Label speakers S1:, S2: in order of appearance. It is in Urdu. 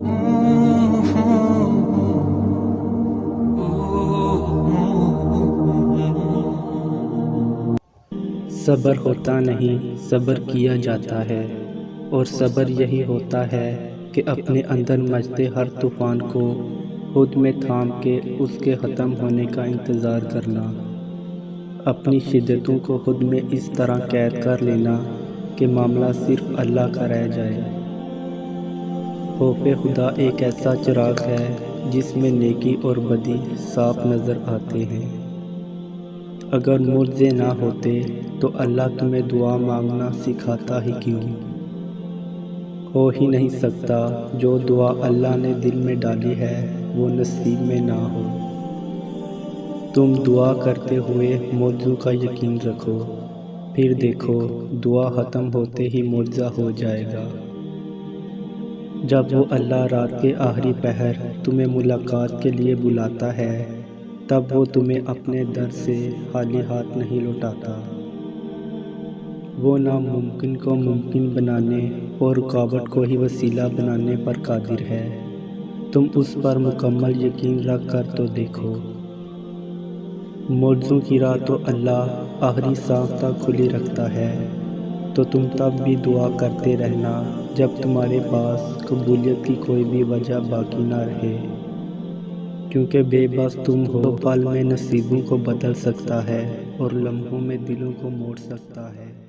S1: صبر ہوتا نہیں، صبر کیا جاتا ہے، اور صبر یہی ہوتا ہے کہ اپنے اندر مچتے ہر طوفان کو خود میں تھام کے اس کے ختم ہونے کا انتظار کرنا، اپنی شدتوں کو خود میں اس طرح قید کر لینا کہ معاملہ صرف اللہ کا رہ جائے۔ خوف خدا ایک ایسا چراغ ہے جس میں نیکی اور بدی صاف نظر آتے ہیں۔ اگر معجزے نہ ہوتے تو اللہ تمہیں دعا مانگنا سکھاتا ہی کیوں؟ ہو ہی نہیں سکتا جو دعا اللہ نے دل میں ڈالی ہے وہ نصیب میں نہ ہو۔ تم دعا کرتے ہوئے معجزوں کا یقین رکھو، پھر دیکھو دعا ختم ہوتے ہی معجزہ ہو جائے گا۔ جب وہ اللہ رات کے آخری پہر تمہیں ملاقات کے لیے بلاتا ہے تب وہ تمہیں اپنے در سے خالی ہاتھ نہیں لوٹاتا۔ وہ ناممکن کو ممکن بنانے اور رکاوٹ کو ہی وسیلہ بنانے پر قادر ہے۔ تم اس پر مکمل یقین رکھ کر تو دیکھو۔ معجزوں کی راہ تو اللہ آخری سانس تک کھلی رکھتا ہے، تو تم تب بھی دعا کرتے رہنا جب تمہارے پاس قبولیت کی کوئی بھی وجہ باقی نہ رہے، کیونکہ بے بس تم ہو تو پل میں نصیبوں کو بدل سکتا ہے اور لمحوں میں دلوں کو موڑ سکتا ہے۔